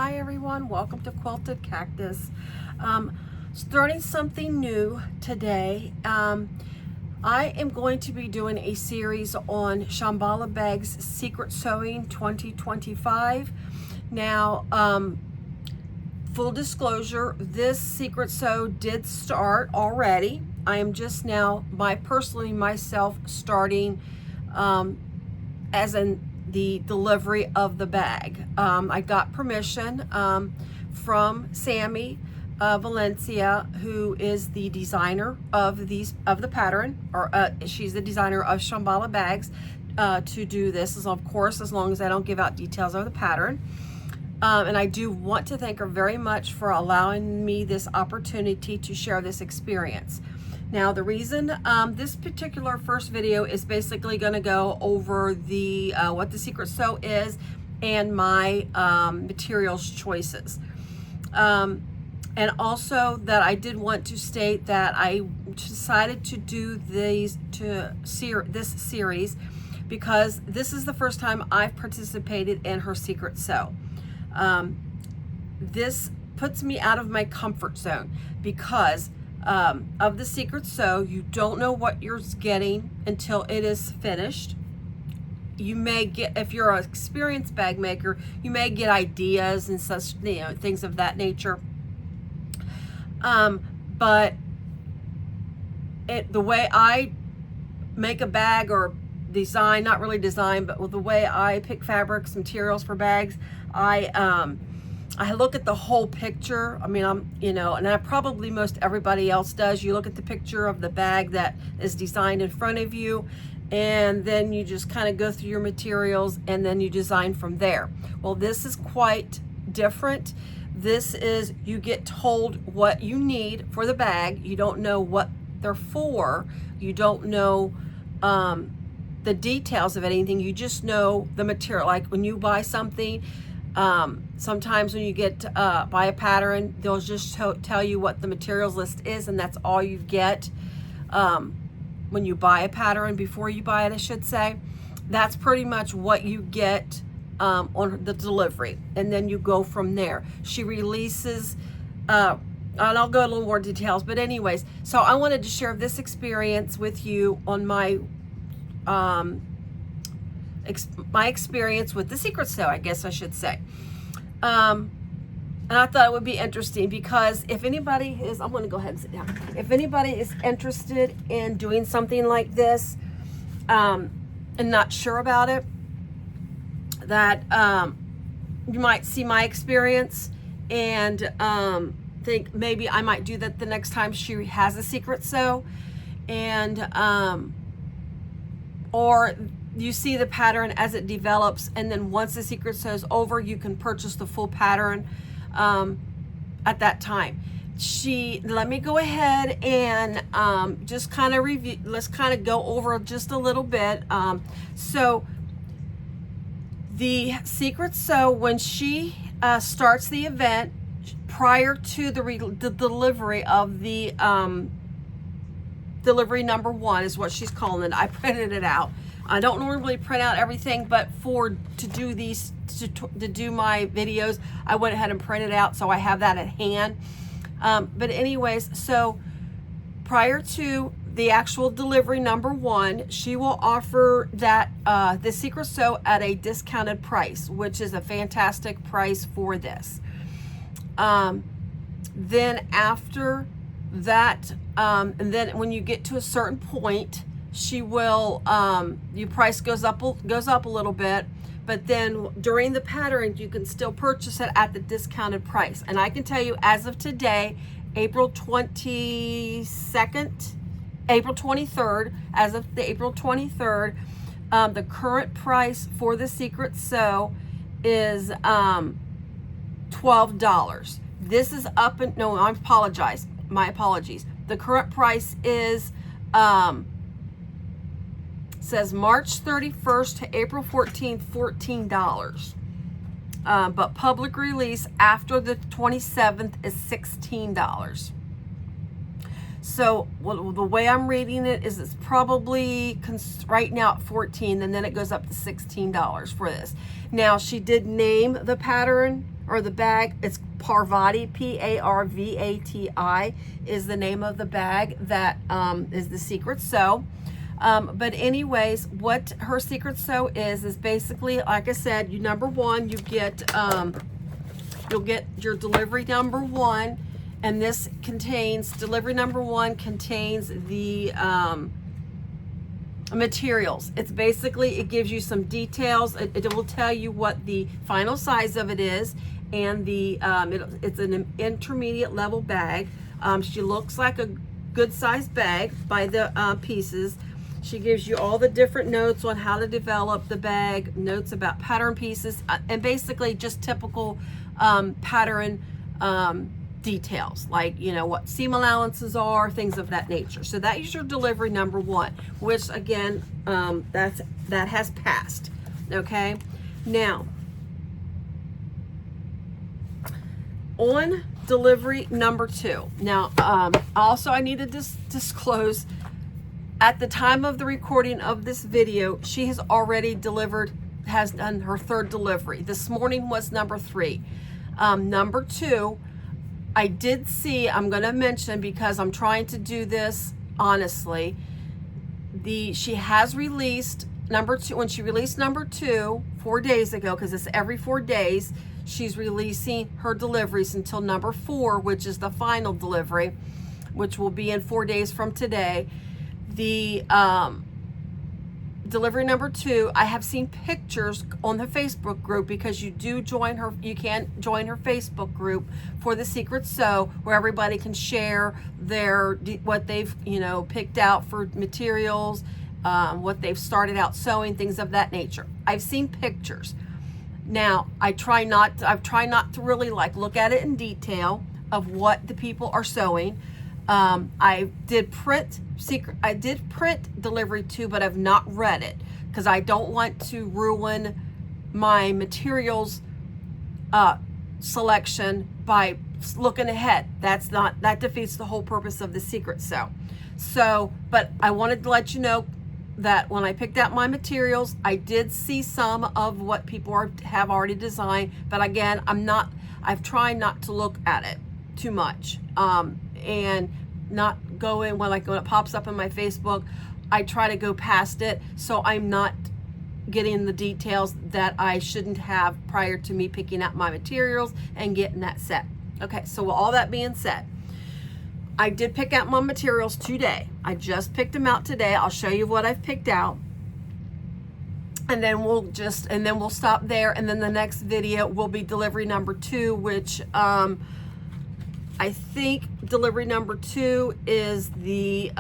Hi everyone, welcome to Quilted Cactus. Starting something new today. I am going to be doing a series on Shamballa Bags Secret Sewing 2025. Now, full disclosure, this secret sew did start already. I am just now, personally myself, starting as in the delivery of the bag. I got permission from Sabi Valencia, who is the designer of the pattern, or she's the designer of Shamballa Bags, to do this, of course, as long as I don't give out details of the pattern. And I do want to thank her very much for allowing me this opportunity to share this experience. Now, the reason this particular first video is basically going to go over the what the secret sew is and my materials choices. And also that I did want to state that I decided to do this series because this is the first time I've participated in her secret sew. This puts me out of my comfort zone because of the secret sew, you don't know what you're getting until it is finished. You may get, if you're an experienced bag maker, you may get ideas and such, things of that nature. But the way I make a bag or design, not really design, but with the way I pick fabrics, materials for bags, I look at the whole picture. I mean, and I probably most everybody else does. You look at the picture of the bag that is designed in front of you, and then you just kind of go through your materials and then you design from there. Well, this is quite different. This is, you get told what you need for the bag. You don't know what they're for. You don't know the details of anything. You just know the material. Like when you buy something, sometimes when you get buy a pattern, they'll just tell you what the materials list is, and that's all you get when you buy a pattern. Before you buy it, I should say, that's pretty much what you get on the delivery, and then you go from there. She releases, and I'll go a little more details, but anyways, so I wanted to share this experience with you on my experience with the secret sew, I guess I should say. And I thought it would be interesting because if anybody is, I'm going to go ahead and sit down. If anybody is interested in doing something like this and not sure about it, that you might see my experience and think maybe I might do that the next time she has a secret sew, and or you see the pattern as it develops, and then once the secret sew is over, you can purchase the full pattern at that time. Let me go ahead and just kind of review. Let's kind of go over just a little bit. So the secret sew, when she starts the event, prior to the delivery of the delivery number 1 is what she's calling it. I printed it out. I don't normally print out everything, but to do my videos, I went ahead and printed out, so I have that at hand. But anyways, so prior to the actual delivery number 1, she will offer that the secret sew at a discounted price, which is a fantastic price for this. Then after that, and then when you get to a certain point, she will your price goes up a little bit, but then during the pattern you can still purchase it at the discounted price. And I can tell you, as of today, April 23rd, as of the April 23rd, the current price for the secret sew is $12. This is up, and no, I apologize, my apologies. The current price is says March 31st to April 14th, $14. But public release after the 27th is $16. So the way I'm reading it is it's probably right now at $14, and then it goes up to $16 for this. Now, she did name the pattern or the bag. It's Parvati, Parvati is the name of the bag that is the Secret Sew. But anyways, what her Secret Sew is basically, like I said, number one, you get you'll get your delivery number one, and this contains, delivery number one contains the materials. It's basically, it gives you some details. It will tell you what the final size of it is, and the it's an intermediate level bag. She looks like a good sized bag by the pieces. She gives you all the different notes on how to develop the bag, notes about pattern pieces, and basically just typical pattern details, like, you know, what seam allowances are, things of that nature. So that is your delivery number one, which again, that has passed. Okay, now on delivery number two. Now, also I need to disclose, at the time of the recording of this video, she has already delivered, has done her third delivery. This morning was number three. Number two, I did see, I'm going to mention, because I'm trying to do this honestly, she has released number two. When she released number two 4 days ago, because it's every 4 days, she's releasing her deliveries until number four, which is the final delivery, which will be in 4 days from today. The delivery number two, I have seen pictures on the Facebook group, because you do join her, you can join her Facebook group for the Secret Sew, where everybody can share their, what they've, you know, picked out for materials, what they've started out sewing, things of that nature. I've seen pictures. Now, I've tried not to really like look at it in detail of what the people are sewing. I did print delivery 2, but I've not read it, because I don't want to ruin my materials selection by looking ahead. That defeats the whole purpose of the Secret Sew. So, but I wanted to let you know that when I picked out my materials, I did see some of what people have already designed, but again, I've tried not to look at it too much, and not go in when it pops up in my Facebook. I try to go past it, so I'm not getting the details that I shouldn't have prior to me picking out my materials and getting that set. Okay, so with all that being said, I did pick out my materials today. I just picked them out today. I'll show you what I've picked out, and then we'll stop there, and then the next video will be delivery number two, which I think delivery number two is the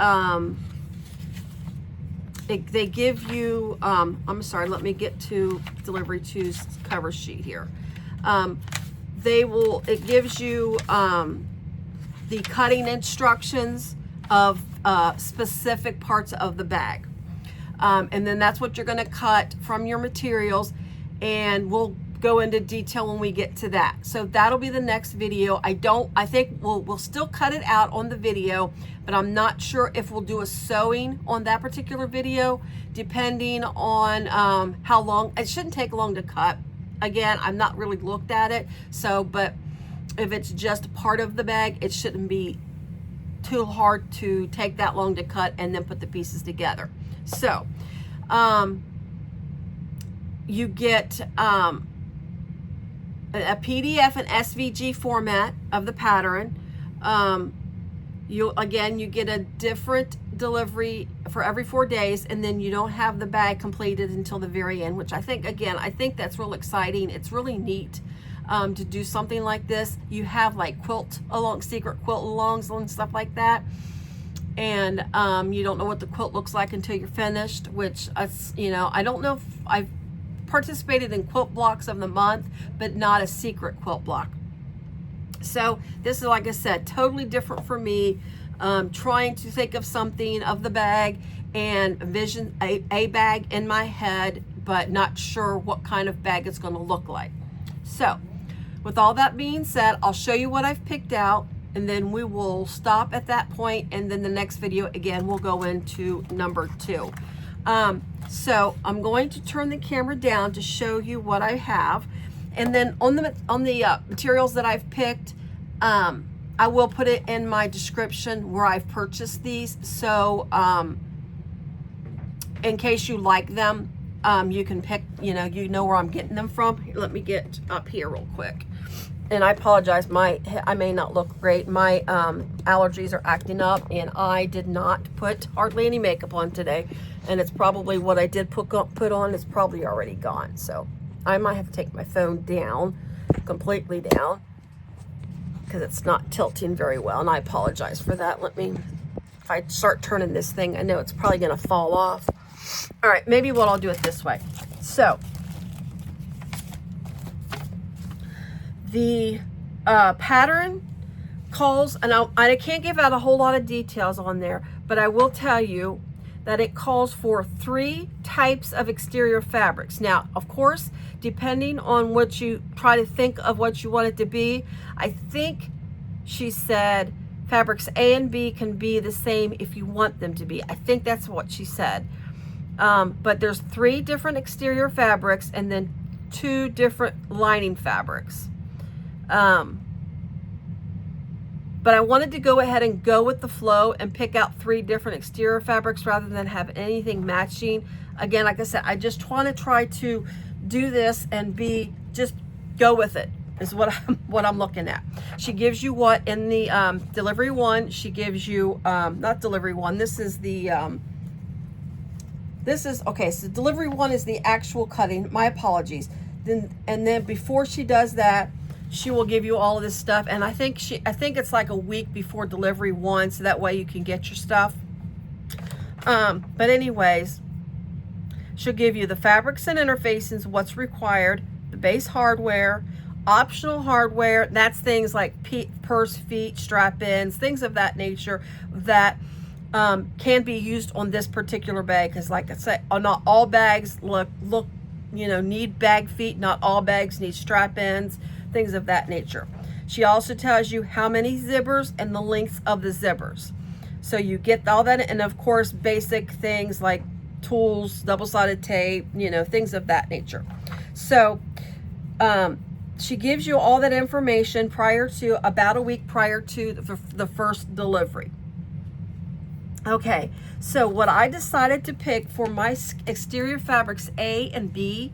they give you I'm sorry, let me get to delivery two's cover sheet here. It gives you the cutting instructions of specific parts of the bag, and then that's what you're going to cut from your materials, and we'll go into detail when we get to that. So that'll be the next video. I think we'll still cut it out on the video, but I'm not sure if we'll do a sewing on that particular video, depending on how long. It shouldn't take long to cut. Again, I've not really looked at it, so, but if it's just part of the bag, it shouldn't be too hard to take that long to cut and then put the pieces together. So you get a PDF and SVG format of the pattern. You get a different delivery for every 4 days, and then you don't have the bag completed until the very end, which I think that's real exciting. It's really neat to do something like this. You have like secret quilt alongs and stuff like that, and you don't know what the quilt looks like until you're finished, which I don't know if I've participated in quilt blocks of the month, but not a secret quilt block. So this is, like I said, totally different for me, trying to think of something of the bag and envision a bag in my head, but not sure what kind of bag it's going to look like. So with all that being said, I'll show you what I've picked out, and then we will stop at that point, and then the next video again we'll go into number two. So I'm going to turn the camera down to show you what I have, And then on the materials that I've picked, I will put it in my description where I've purchased these. So in case you like them, you can pick, you know where I'm getting them from. Here, let me get up here real quick. And I apologize, I may not look great. My allergies are acting up, and I did not put hardly any makeup on today. And it's probably what I did put on is probably already gone. So I might have to take my phone down, completely down, because it's not tilting very well. And I apologize for that. If I start turning this thing, I know it's probably gonna fall off. All right, maybe I'll do it this way. So the pattern calls, and I can't give out a whole lot of details on there, but I will tell you that it calls for 3 types of exterior fabrics. Now, of course, depending on what you try to think of what you want it to be, I think she said fabrics A and B can be the same if you want them to be. I think that's what she said. But there's 3 different exterior fabrics and then 2 different lining fabrics. But I wanted to go ahead and go with the flow and pick out 3 different exterior fabrics rather than have anything matching. Again, like I said, I just want to try to do this and just go with it is what I'm looking at. She gives you what in the delivery one. She gives you not delivery one. This is the okay. So delivery one is the actual cutting. My apologies. Then before she does that, she will give you all of this stuff, and I think it's like a week before delivery one, so that way you can get your stuff. But anyways, she'll give you the fabrics and interfacings, what's required, the base hardware, optional hardware. That's things like purse feet, strap-ins, things of that nature that can be used on this particular bag. Because, like I said, not all bags need bag feet. Not all bags need strap-ins. Things of that nature. She also tells you how many zippers and the lengths of the zippers. So you get all that, and of course basic things like tools, double-sided tape, things of that nature. So she gives you all that information about a week prior to the first delivery. Okay, so what I decided to pick for my exterior fabrics A and B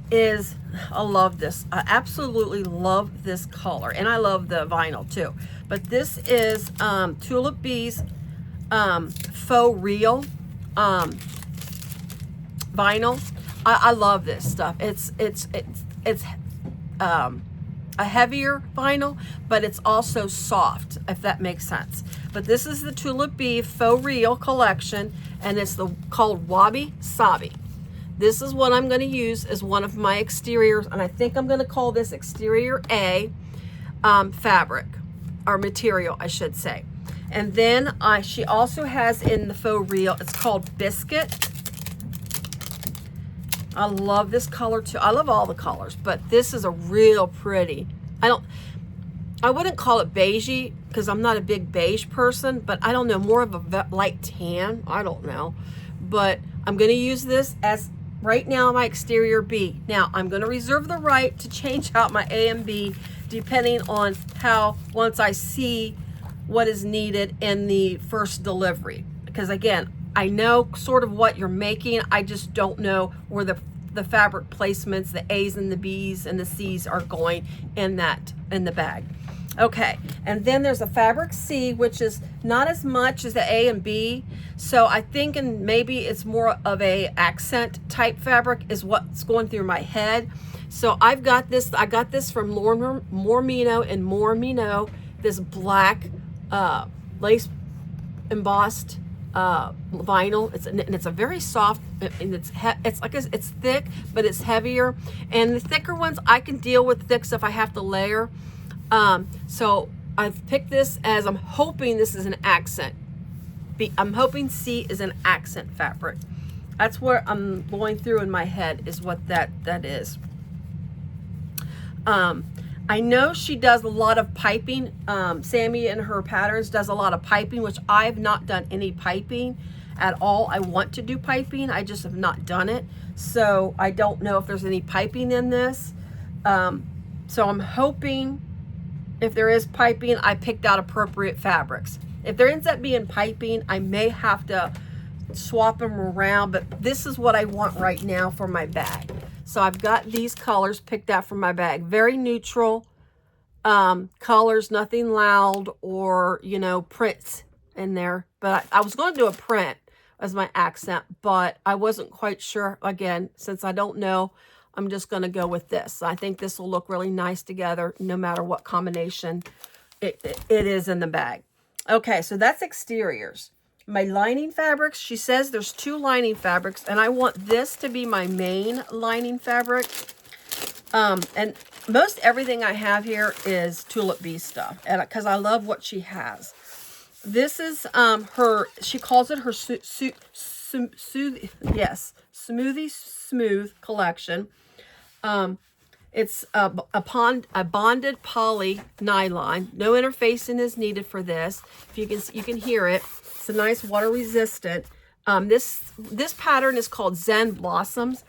is, I love this. I absolutely love this color, and I love the vinyl too. But this is Tulip Bees Faux Real vinyl. I love this stuff. It's a heavier vinyl, but it's also soft, if that makes sense. But this is the Tulip Bee Faux Real collection, and it's called Wabi Sabi. This is what I'm going to use as one of my exteriors, and I think I'm going to call this exterior A fabric, or material, I should say. And then she also has in the Faux Real, it's called Biscuit. I love this color too. I love all the colors, but this is a real pretty. I wouldn't call it beigey because I'm not a big beige person, but I don't know, more of a light tan. I don't know, but I'm going to use this as right now my exterior B. Now I'm going to reserve the right to change out my A and B depending on once I see what is needed in the first delivery. Because again, I know sort of what you're making. I just don't know where the fabric placements, the A's and the B's and the C's are going in the bag. Okay, and then there's a fabric C, which is not as much as the A and B. So I think maybe it's more of a accent type fabric is what's going through my head. So I got this from Mormino and Mormino, this black lace embossed vinyl. It's a very soft, and it's thick, but it's heavier. And the thicker ones I can deal with thick stuff I have to layer. So I've picked this as, I'm hoping this is an accent. I'm hoping C is an accent fabric. That's where I'm going through in my head is what that is. I know she does a lot of piping. Sammy in her patterns does a lot of piping, which I've not done any piping at all. I want to do piping. I just have not done it. So I don't know if there's any piping in this. So I'm hoping if there is piping, I picked out appropriate fabrics. If there ends up being piping, I may have to swap them around, but this is what I want right now for my bag. So I've got these colors picked out for my bag. Very neutral colors, nothing loud or, you know, prints in there. But I was going to do a print as my accent, but I wasn't quite sure. Again, since I don't know, I'm just going to go with this. I think this will look really nice together no matter what combination it is in the bag. Okay, so that's exteriors. My lining fabrics, she says there's 2 lining fabrics, and I want this to be my main lining fabric. And most everything I have here is Tulip Bee stuff, and because I love what she has. This is her, she calls it her Smoothie Smooth collection. It's a bonded poly nylon. No interfacing is needed for this. If you can hear it. It's a nice water resistant. This pattern is called Zen Blossoms,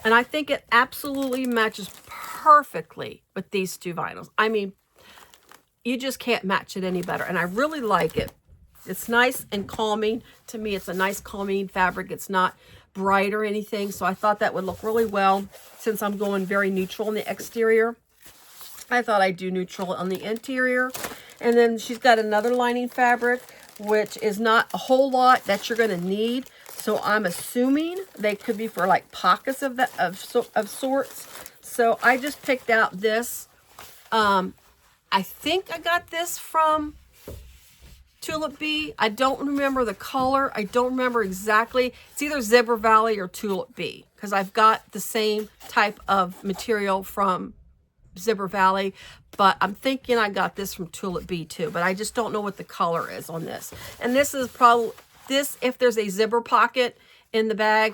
and I think it absolutely matches perfectly with these 2 vinyls. I mean, you just can't match it any better, and I really like it. It's nice and calming. To me, it's a nice calming fabric. It's not bright or anything, so I thought that would look really well since I'm going very neutral on the exterior. I thought I'd do neutral on the interior. And then she's got another lining fabric, which is not a whole lot that you're going to need. So I'm assuming they could be for like pockets of sorts. So I just picked out this. I think I got this from Tulip Bee. I don't remember the color. I don't remember exactly. It's either Zebra Valley or Tulip Bee, because I've got the same type of material from Zebra Valley, but I'm thinking I got this from Tulip Bee too, but I just don't know what the color is on this. And this is probably, if there's a zipper pocket in the bag,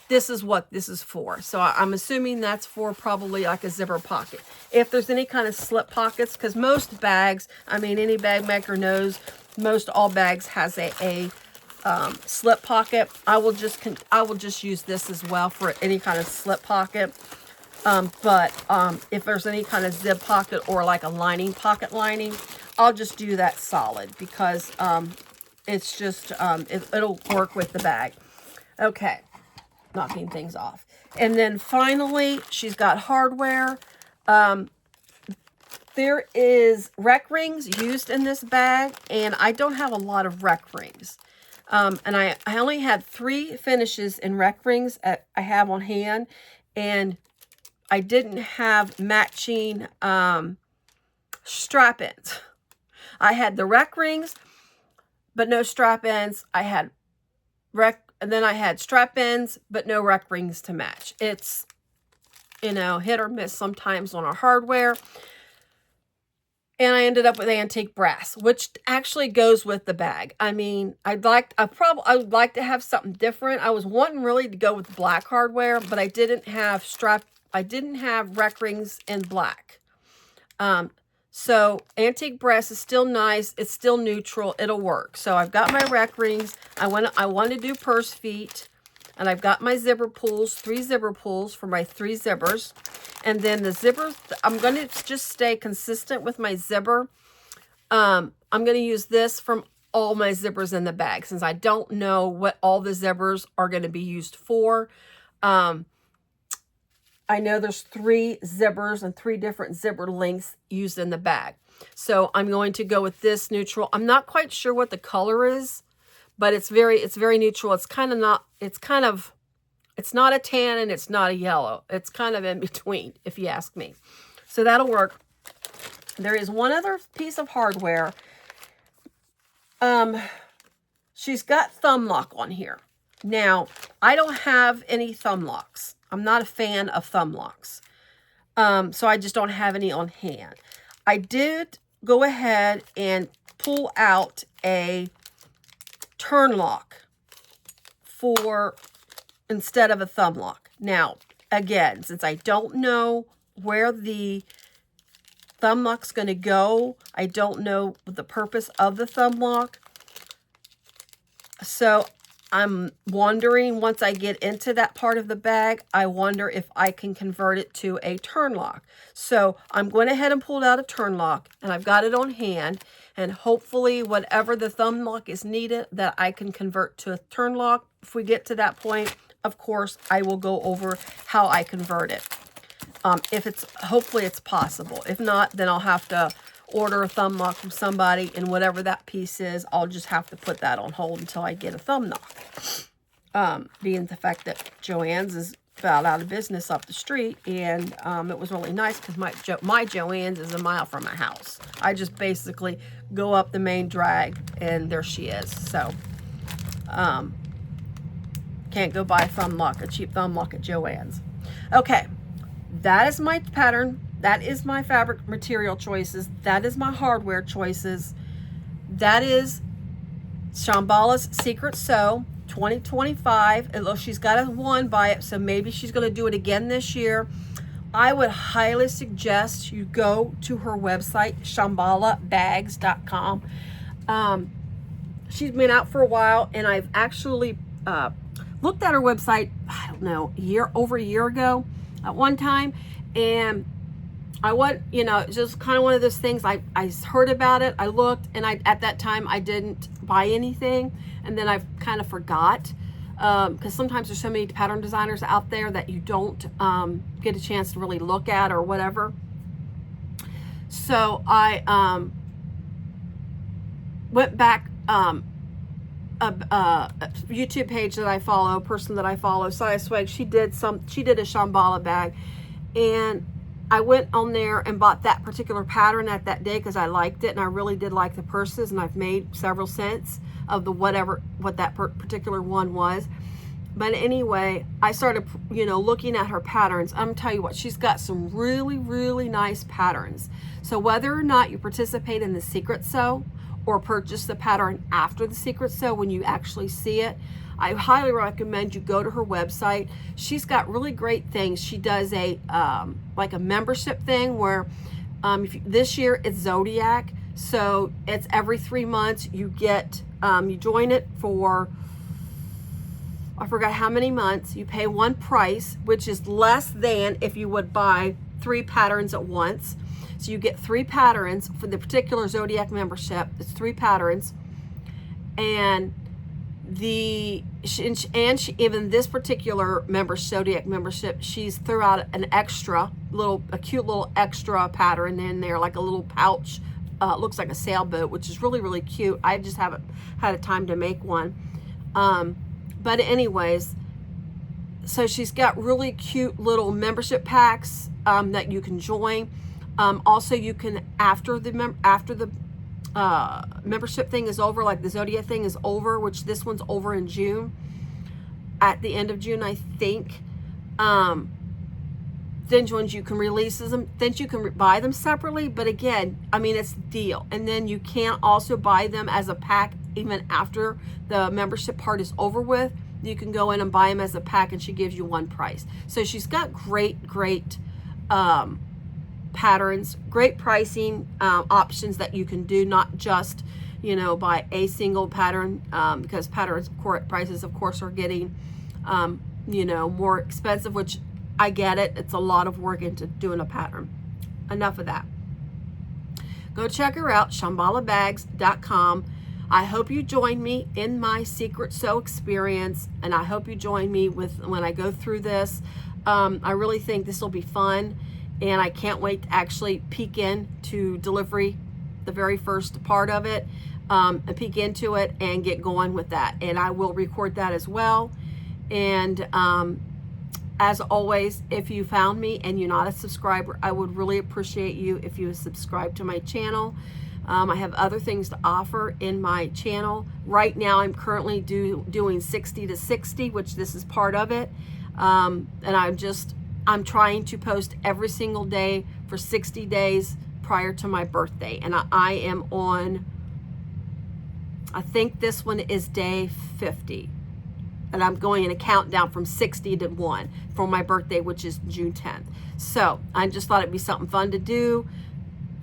this is what this is for. So I'm assuming that's for probably like a zipper pocket. If there's any kind of slip pockets, because most bags, I mean, any bag maker knows, most all bags has a slip pocket. I will just use this as well for any kind of slip pocket. But if there's any kind of zip pocket or like a lining, pocket lining, I'll just do that solid because it's just, it'll work with the bag. Okay, knocking things off. And then finally, she's got hardware. There is rec rings used in this bag, and I don't have a lot of rec rings. And I only had 3 finishes in rec rings I have on hand, and I didn't have matching strap-ins. I had the rec rings, but no strap-ins. I had and then I had strap-ins, but no rec rings to match. It's, you know, hit or miss sometimes on our hardware. And I ended up with antique brass, which actually goes with the bag. I mean, I would like to have something different. I was wanting really to go with black hardware, but I didn't have rec rings in black. So antique brass is still nice. It's still neutral. It'll work. So I've got my rec rings. I want to do purse feet. And I've got my zipper pulls, 3 zipper pulls for my 3 zippers. And then the zippers, I'm going to just stay consistent with my zipper. I'm going to use this from all my zippers in the bag, since I don't know what all the zippers are going to be used for. I know there's 3 zippers and 3 different zipper lengths used in the bag. So I'm going to go with this neutral. I'm not quite sure what the color is, but it's very neutral. It's not a tan and it's not a yellow. It's kind of in between, if you ask me. So that'll work. There is one other piece of hardware. She's got thumb lock on here. Now, I don't have any thumb locks. I'm not a fan of thumb locks. So I just don't have any on hand. I did go ahead and pull out a turn lock instead of a thumb lock. Now, again, since I don't know where the thumb lock's going to go, I don't know the purpose of the thumb lock. So I'm wondering, once I get into that part of the bag, I wonder if I can convert it to a turn lock. So I'm going ahead and pulled out a turn lock, and I've got it on hand, and hopefully whatever the thumb lock is needed, that I can convert to a turn lock. If we get to that point, of course, I will go over how I convert it. Hopefully it's possible. If not, then I'll have to order a thumb lock from somebody, and whatever that piece is, I'll just have to put that on hold until I get a thumb lock. Being the fact that Joann's is about out of business up the street, and it was really nice because my Joann's is a mile from my house. I just basically go up the main drag, and there she is. So, can't go buy a cheap thumb lock at Joann's. Okay, that is my pattern. That is my fabric material choices. That is my hardware choices. That is Shamballa's Secret Sew 2025. It looks, she's got a 1 by it, so maybe she's going to do it again this year. I would highly suggest you go to her website, shamballabags.com. She's been out for a while, and I've actually looked at her website, I don't know, over a year ago at one time, and just kind of one of those things. I heard about it, I looked, and at that time I didn't buy anything, and then I kind of forgot, because sometimes there's so many pattern designers out there that you don't get a chance to really look at or whatever. So I went back, a YouTube page that I follow, a person that I follow, Saya Swag, she did a Shamballa bag, and I went on there and bought that particular pattern at that day because I liked it, and I really did like the purses, and I've made several cents of what that particular one was. But anyway, I started, looking at her patterns. I'm telling you what, she's got some really, really nice patterns. So whether or not you participate in the Secret Sew or purchase the pattern after the Secret Sew when you actually see it, I highly recommend you go to her website. She's got really great things. She does a like a membership thing where this year it's Zodiac, so it's every 3 months you get you join it for, I forgot how many months. You pay one price, which is less than if you would buy 3 patterns at once. So you get 3 patterns for the particular Zodiac membership. It's 3 patterns, and even this particular Zodiac membership, she's threw out a cute little extra pattern in there, like a little pouch. Looks like a sailboat, which is really, really cute. I just haven't had a time to make one. But anyways, so she's got really cute little membership packs that you can join. Also, you can, after the membership thing is over, like the Zodiac thing is over, which this one's over in June, at the end of June, I think. Then once you can release them, then you can buy them separately. But again, I mean, it's a deal. And then you can also buy them as a pack even after the membership part is over with. You can go in and buy them as a pack, and she gives you one price. So she's got great patterns, great pricing options that you can do, not just buy a single pattern, because prices of course are getting more expensive, which I get it. It's a lot of work into doing a pattern. Enough of that. Go check her out, shamballabags.com. I hope you join me in my Secret Sew experience, and I hope you join me when I go through this. I really think this will be fun, and I can't wait to actually peek into delivery, the very first part of it, and peek into it and get going with that. And I will record that as well. And as always, if you found me and you're not a subscriber, I would really appreciate you if you subscribe to my channel. I have other things to offer in my channel. Right now, I'm currently doing 60 to 60, which this is part of it. And I'm trying to post every single day for 60 days prior to my birthday. And I am on, I think this one is day 50. And I'm going in a countdown from 60 to 1 for my birthday, which is June 10th. So I just thought it'd be something fun to do.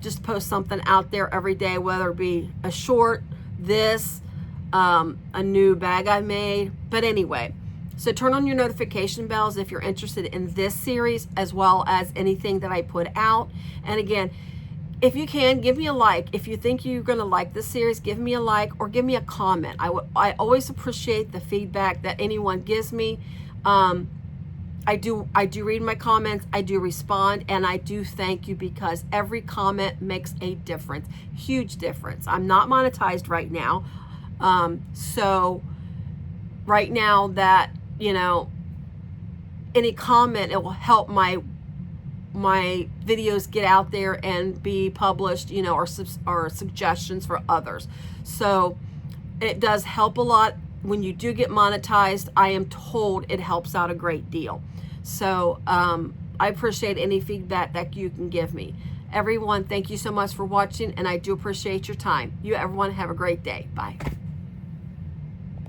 Just post something out there every day, whether it be a short, this, a new bag I made. But anyway, so turn on your notification bells if you're interested in this series as well as anything that I put out. And again, if you can, give me a like. If you think you're going to like this series, give me a like or give me a comment. I always appreciate the feedback that anyone gives me. I do read my comments, I do respond, and I do thank you, because every comment makes a difference, huge difference. I'm not monetized right now. So right now that, you know, any comment, it will help my videos get out there and be published, you know, or suggestions for others. So it does help a lot. When you do get monetized, I am told it helps out a great deal. So I appreciate any feedback that you can give me. Everyone, thank you so much for watching, and I do appreciate your time. You everyone have a great day. Bye.